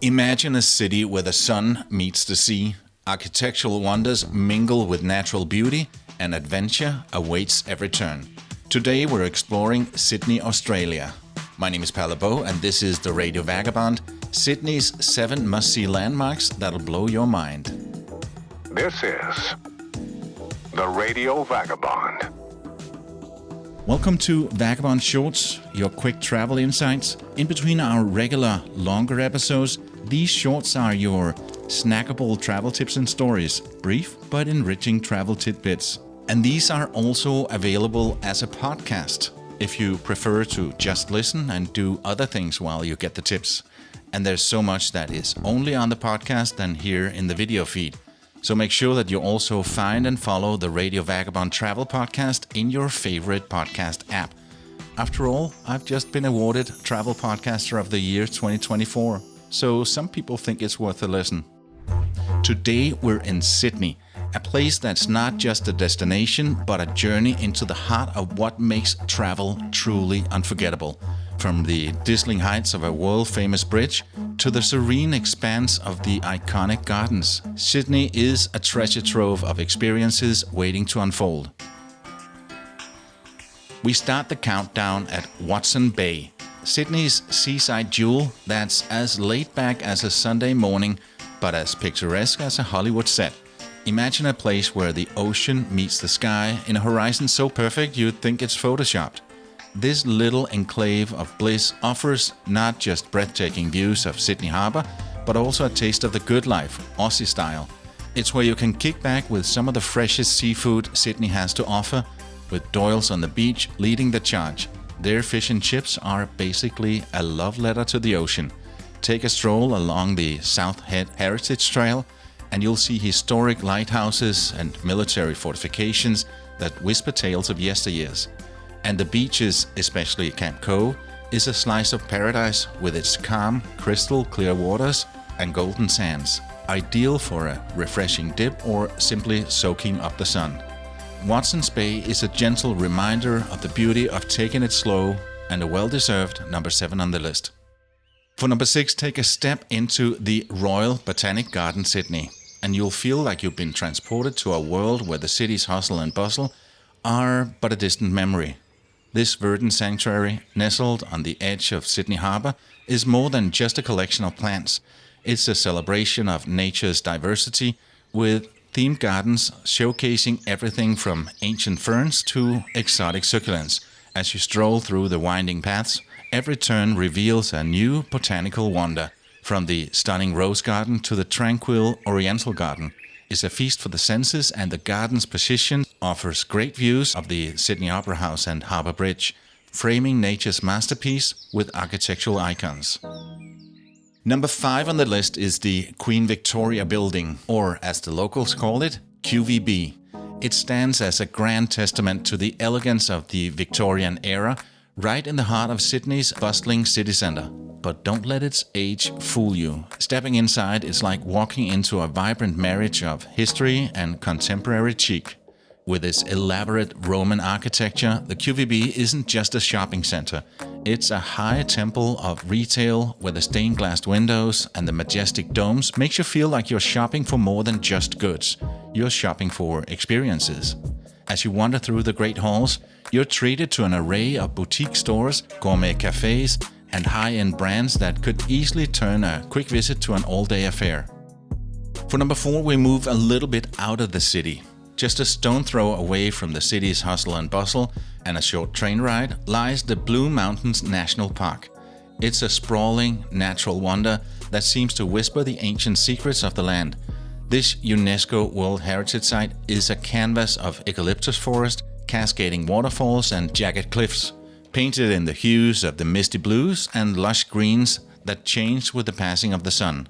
Imagine a city where the sun meets the sea, architectural wonders mingle with natural beauty, and adventure awaits every turn. Today we're exploring Sydney, Australia. My name is Palabo, and this is the Radio Vagabond, Sydney's 7 must-see landmarks that'll blow your mind. This is the Radio Vagabond. Welcome to Vagabond Shorts, your quick travel insights. In between our regular, longer episodes, these shorts are your snackable travel tips and stories, brief but enriching travel tidbits. And these are also available as a podcast, if you prefer to just listen and do other things while you get the tips. And there's so much that is only on the podcast and here in the video feed. So make sure that you also find and follow the Radio Vagabond Travel Podcast in your favorite podcast app. After all, I've just been awarded Travel Podcaster of the Year 2024, so some people think it's worth a listen. Today we're in Sydney, a place that's not just a destination, but a journey into the heart of what makes travel truly unforgettable. From the dazzling heights of a world-famous bridge to the serene expanse of the iconic gardens, Sydney is a treasure trove of experiences waiting to unfold. We start the countdown at Watson Bay, Sydney's seaside jewel that's as laid back as a Sunday morning, but as picturesque as a Hollywood set. Imagine a place where the ocean meets the sky in a horizon so perfect you'd think it's photoshopped. This little enclave of bliss offers not just breathtaking views of Sydney Harbour, but also a taste of the good life, Aussie style. It's where you can kick back with some of the freshest seafood Sydney has to offer, with Doyle's on the beach leading the charge. Their fish and chips are basically a love letter to the ocean. Take a stroll along the South Head Heritage Trail, and you'll see historic lighthouses and military fortifications that whisper tales of yesteryears. And the beaches, especially Camp Cove, is a slice of paradise with its calm, crystal clear waters and golden sands, ideal for a refreshing dip or simply soaking up the sun. Watson's Bay is a gentle reminder of the beauty of taking it slow and a well-deserved number 7 on the list. For number 6, take a step into the Royal Botanic Garden, Sydney, and you'll feel like you've been transported to a world where the city's hustle and bustle are but a distant memory. This verdant sanctuary, nestled on the edge of Sydney Harbour, is more than just a collection of plants. It's a celebration of nature's diversity, with themed gardens showcasing everything from ancient ferns to exotic succulents. As you stroll through the winding paths, every turn reveals a new botanical wonder. From the stunning rose garden to the tranquil oriental garden is a feast for the senses, and the garden's position offers great views of the Sydney Opera House and Harbour Bridge, framing nature's masterpiece with architectural icons. Number 5 on the list is the Queen Victoria Building, or as the locals call it, QVB. It stands as a grand testament to the elegance of the Victorian era, right in the heart of Sydney's bustling city centre. But don't let its age fool you. Stepping inside is like walking into a vibrant marriage of history and contemporary chic. With its elaborate Roman architecture, the QVB isn't just a shopping centre. It's a high temple of retail where the stained glass windows and the majestic domes makes you feel like you're shopping for more than just goods. You're shopping for experiences. As you wander through the great halls, you're treated to an array of boutique stores, gourmet cafes, and high-end brands that could easily turn a quick visit to an all-day affair. For number 4, we move a little bit out of the city. Just a stone throw away from the city's hustle and bustle and a short train ride lies the Blue Mountains National Park. It's a sprawling, natural wonder that seems to whisper the ancient secrets of the land. This UNESCO World Heritage Site is a canvas of eucalyptus forest, cascading waterfalls and jagged cliffs, painted in the hues of the misty blues and lush greens that change with the passing of the sun.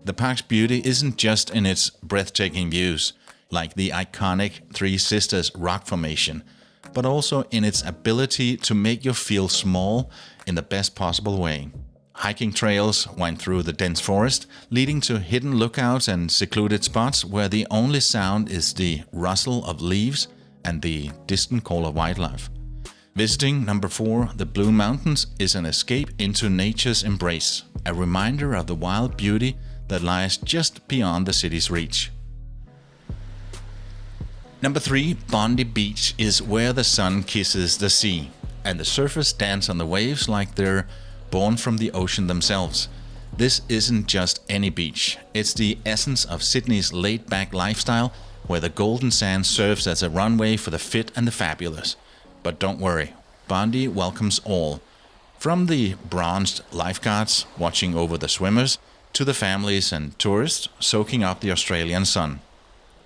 The park's beauty isn't just in its breathtaking views, like the iconic Three Sisters rock formation, but also in its ability to make you feel small in the best possible way. Hiking trails wind through the dense forest, leading to hidden lookouts and secluded spots where the only sound is the rustle of leaves and the distant call of wildlife. Visiting number 4, the Blue Mountains, is an escape into nature's embrace, a reminder of the wild beauty that lies just beyond the city's reach. Number 3, Bondi Beach is where the sun kisses the sea, and the surfers dance on the waves like they're born from the ocean themselves. This isn't just any beach, it's the essence of Sydney's laid-back lifestyle, where the golden sand serves as a runway for the fit and the fabulous. But don't worry, Bondi welcomes all. From the bronzed lifeguards watching over the swimmers, to the families and tourists soaking up the Australian sun.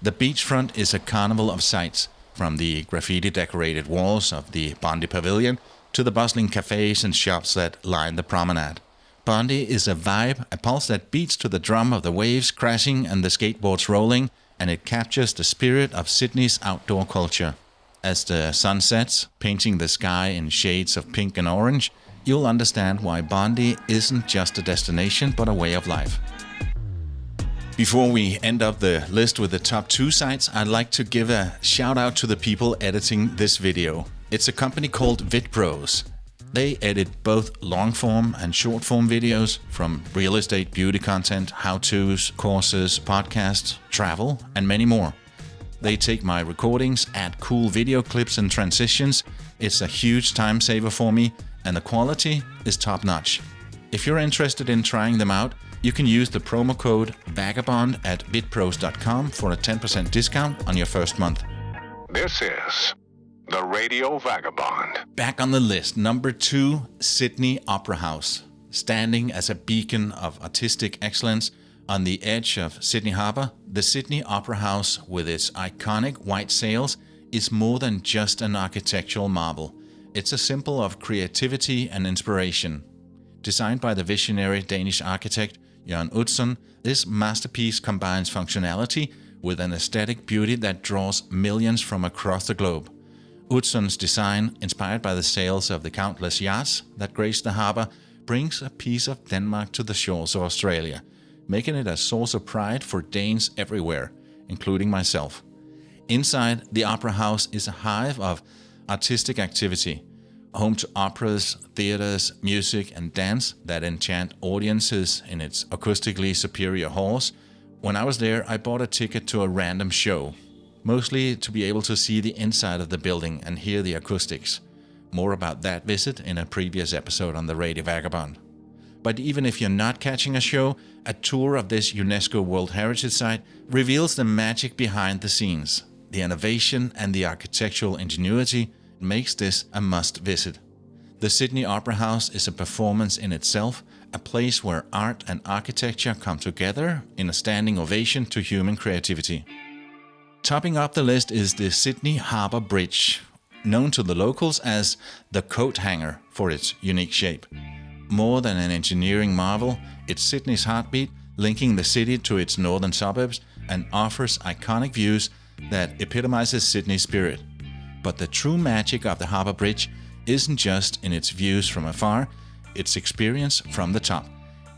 The beachfront is a carnival of sights, from the graffiti-decorated walls of the Bondi Pavilion to the bustling cafes and shops that line the promenade. Bondi is a vibe, a pulse that beats to the drum of the waves crashing and the skateboards rolling, and it captures the spirit of Sydney's outdoor culture. As the sun sets, painting the sky in shades of pink and orange, you'll understand why Bondi isn't just a destination but a way of life. Before we end up the list with the top 2 sites, I'd like to give a shout out to the people editing this video. It's a company called VidPros. They edit both long-form and short-form videos, from real estate beauty content, how-tos, courses, podcasts, travel, and many more. They take my recordings, add cool video clips and transitions. It's a huge time saver for me, and the quality is top-notch. If you're interested in trying them out, you can use the promo code VAGABOND at vidpros.com for a 10% discount on your first month. This is the Radio Vagabond. Back on the list, number 2, Sydney Opera House. Standing as a beacon of artistic excellence on the edge of Sydney Harbour, the Sydney Opera House, with its iconic white sails, is more than just an architectural marvel. It's a symbol of creativity and inspiration. Designed by the visionary Danish architect Jørgen Utzon, this masterpiece combines functionality with an aesthetic beauty that draws millions from across the globe. Utzon's design, inspired by the sails of the countless yachts that grace the harbour, brings a piece of Denmark to the shores of Australia, making it a source of pride for Danes everywhere, including myself. Inside, the Opera House is a hive of artistic activity, home to operas, theatres, music and dance that enchant audiences in its acoustically superior halls. When I was there, I bought a ticket to a random show, mostly to be able to see the inside of the building and hear the acoustics. More about that visit in a previous episode on the Radio Vagabond. But even if you're not catching a show, a tour of this UNESCO World Heritage Site reveals the magic behind the scenes. The innovation and the architectural ingenuity makes this a must visit. The Sydney Opera House is a performance in itself, a place where art and architecture come together in a standing ovation to human creativity. Topping up the list is the Sydney Harbour Bridge, known to the locals as the coat hanger for its unique shape. More than an engineering marvel, it's Sydney's heartbeat, linking the city to its northern suburbs, and offers iconic views that epitomizes Sydney's spirit. But the true magic of the Harbour Bridge isn't just in its views from afar, it's experience from the top.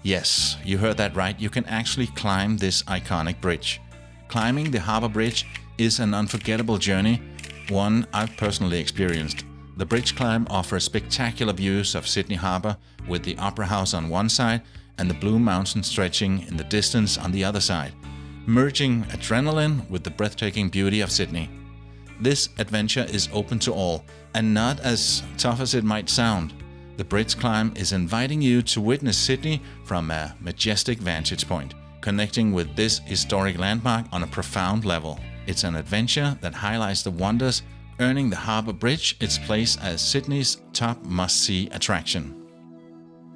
Yes, you heard that right, you can actually climb this iconic bridge. Climbing the Harbour Bridge is an unforgettable journey, one I've personally experienced. The bridge climb offers spectacular views of Sydney Harbour, with the Opera House on one side and the Blue Mountains stretching in the distance on the other side, merging adrenaline with the breathtaking beauty of Sydney. This adventure is open to all, and not as tough as it might sound. The bridge climb is inviting you to witness Sydney from a majestic vantage point, connecting with this historic landmark on a profound level. It's an adventure that highlights the wonders, earning the Harbour Bridge its place as Sydney's top must-see attraction.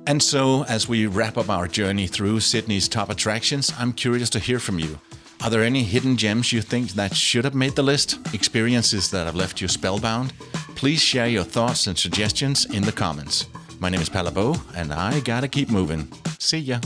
And so, as we wrap up our journey through Sydney's top attractions, I'm curious to hear from you. Are there any hidden gems you think that should have made the list? Experiences that have left you spellbound? Please share your thoughts and suggestions in the comments. My name is Palabo, and I gotta keep moving. See ya.